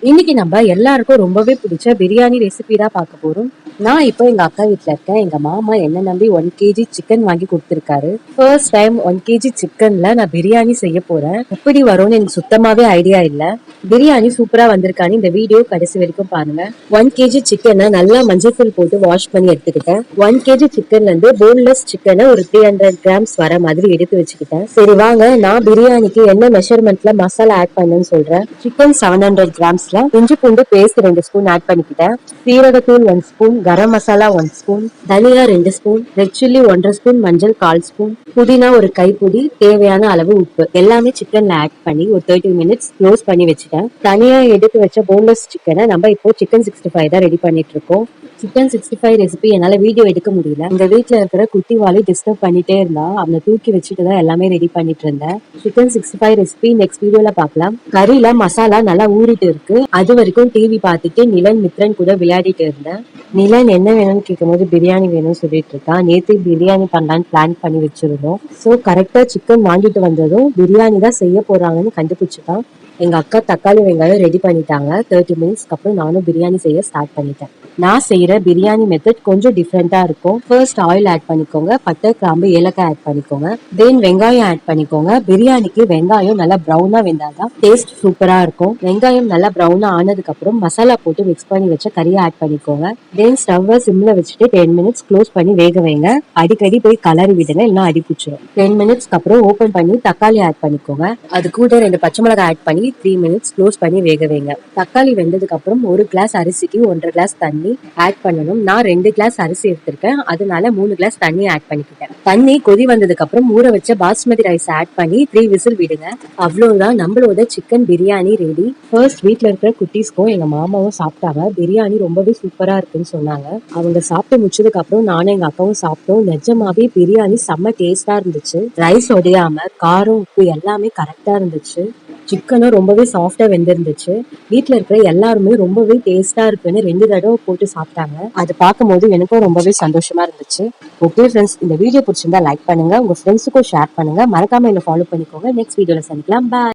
இன்னைக்கு நம்ம எல்லாருக்கும் ரொம்பவே பிடிச்ச பிரியாணி ரெசிபி தான் பார்க்க போறோம். நான் இப்போ எங்க அக்கா வீட்ல இருக்கேன். எங்க மாமா என்ன நம்பி 1 kg சிக்கன் வாங்கி கொடுத்திருக்காரு. ஃபர்ஸ்ட் டைம் 1 kg சிக்கன்ல நான் பிரியாணி செய்ய போறேன். எப்படி வரும்னு எனக்கு சுத்தமாவே ஐடியா இல்ல. பிரியாணி சூப்பரா வந்திருக்கான்னு இந்த வீடியோ கடைசி வரைக்கும் பாருங்க. 1 kg சிக்கனை நல்லா மஞ்சள் தூள் போட்டு வாஷ் பண்ணி எடுத்துக்கிட்டேன். 1 kg சிக்கன்ல இருந்து போன்லெஸ் சிக்கனை ஒரு 300 கிராம்ஸ் வர மாதிரி எடுத்து வச்சுக்கிட்டேன். சரி வாங்க, நான் பிரியாணிக்கு என்ன மெஷர்மெண்ட்ல மசாலா ஆட் பண்ணுன்னு சொல்றேன். சிக்கன் 700 கிராம்ஸ் இஞ்சி பூண்டு பேஸ்ட் 2 ஸ்பூன் ஆட் பண்ணிக்கிட்டேன். சீரகத்தூள் 1 ஸ்பூன், கரம் மசாலா 1 ஸ்பூன், தனியா 2 ஸ்பூன், ரெட் சில்லி 1.5 ஸ்பூன், மஞ்சள் 1/4 ஸ்பூன், புதினா ஒரு கைப்பிடி, தேவையான அளவு உப்பு எல்லாமே சிக்கன்ல ஆட் பண்ணி ஒரு 30 மினிட்ஸ் க்ளோஸ் பண்ணி வச்சுட்டேன். தனியா எடுத்து வச்ச போன்லெஸ் சிக்கனை நம்ம இப்போ சிக்கன் 65 தான் ரெடி பண்ணிட்டு இருக்கோம். சிக்கன் 65 ரெசிபி என்னால வீடியோ எடுக்க முடியல. எங்க வீட்டுல இருக்கிற குட்டி வாலி டிஸ்டர்ப் பண்ணிட்டே இருந்தா. அவனை தூக்கி வச்சுட்டு தான் எல்லாமே ரெடி பண்ணிட்டு இருந்தேன். சிக்கன் 65 ரெசிபி நெக்ஸ்ட் வீடியோல பார்க்கலாம். கறியில மசாலா நல்லா ஊறிட்டு இருக்கு. அது வரைக்கும் டிவி பார்த்துட்டு நிலன் மித்ரன் கூட விளையாடிட்டு இருந்தேன். நிலன் என்ன வேணும்னு கேட்கும் போது பிரியாணி வேணும்னு சொல்லிட்டு இருக்கான். நேற்று பிரியாணி பண்ணலான்னு பிளான் பண்ணி வச்சிருந்தோம். ஸோ கரெக்டா சிக்கன் வாங்கிட்டு வந்ததும் பிரியாணி தான் செய்ய போறாங்கன்னு கண்டுபிடிச்சிட்டான். எங்க அக்கா தக்காளி வெங்காயம் ரெடி பண்ணிட்டாங்க. 30 மினிட்ஸ்க்கு அப்புறம் நானும் பிரியாணி செய்ய ஸ்டார்ட் பண்ணிட்டேன். நான் செய்யற பிரியாணி மெத்தட் கொஞ்சம் டிஃப்ரெண்டா இருக்கும். ஃபர்ஸ்ட் ஆயில் ஆட் பண்ணிக்கோங்க, பட்டை கிராம்பு ஏலக்காய் ஆட் பண்ணிக்கோங்க, தென் வெங்காயம் ஆட் பண்ணிக்கோங்க. பிரியாணிக்கு வெங்காயம் நல்லா ப்ரௌனா வெந்தாதான் டேஸ்ட் சூப்பரா இருக்கும். வெங்காயம் நல்லா ப்ரௌனா ஆனதுக்கு அப்புறம் மசாலா போட்டு மிக்ஸ் பண்ணி வச்ச கறியை ஆட் பண்ணிக்கோங்க. தென் ஸ்டவ்வை சிம்ல வச்சுட்டு 10 மினிட்ஸ் க்ளோஸ் பண்ணி வேக வைங்க. அடிக்கடி போய் கலரி விடுங்க, இல்லைன்னா அடி பிடிச்சிடும். 10 மினிட்ஸ்க்கு அப்புறம் ஓபன் பண்ணி தக்காளி ஆட் பண்ணிக்கோங்க. அது கூட 2 பச்சை மிளகாய் ஆட் பண்ணி 3 மினிட்ஸ் க்ளோஸ் பண்ணி வேக வைங்க. தக்காளி வெந்ததுக்கு அப்புறம் 1 கிளாஸ் அரிசிக்கு 1.5 கிளாஸ் தண்ணி ஆட் பண்ணணும். நான் 2 கிளாஸ் அரிசி எடுத்திருக்கேன், அதனால 3 கிளாஸ் தண்ணி ஆட் பண்ணிக்கிட்டேன். தண்ணி கொதி வந்ததுக்கு அப்புறம் ஊற வச்ச பாஸ்மதி ரைஸ் ஆட் பண்ணி 3 விசில் விடுங்க. அவ்வளவுதான், நம்மளோட சிக்கன் பிரியாணி ரெடி. ஃபர்ஸ்ட் வீட்ல இருக்கிற குட்டீஸ்க்கும் எங்க மாமாவும் சாப்பிட்டாங்க. பிரியாணி ரொம்பவே சூப்பரா இருக்குன்னு சொன்னாங்க. அவங்க சாப்பிட்டு முடிச்சதுக்கு அப்புறம் நானும் எங்க அக்காவும் சாப்பிட்டோம். நிஜமாவே பிரியாணி செம்ம டேஸ்டா இருந்துச்சு. ரைஸ் உடையாம காரம் உப்பு எல்லாமே கரெக்டா இருந்துச்சு. சிக்கனும் ரொம்பவே சாஃப்டா வெந்திருந்துச்சு. வீட்டுல இருக்கிற எல்லாருமே ரொம்பவே டேஸ்டா இருக்குன்னு 2 தடவை போட்டு சாப்பிட்டாங்க. அது பார்க்கும்போது எனக்கும் ரொம்பவே சந்தோஷமா இருந்துச்சு. ஓகே ஃப்ரெண்ட்ஸ், இந்த வீடியோ பிடிச்சிருந்தா லைக் பண்ணுங்க, உங்க ஃப்ரெண்ட்ஸுக்கும் ஷேர் பண்ணுங்க, மறக்காம என்ன ஃபாலோ பண்ணிக்கோங்க. நெக்ஸ்ட் வீடியோல சந்திக்கலாம். பாய்.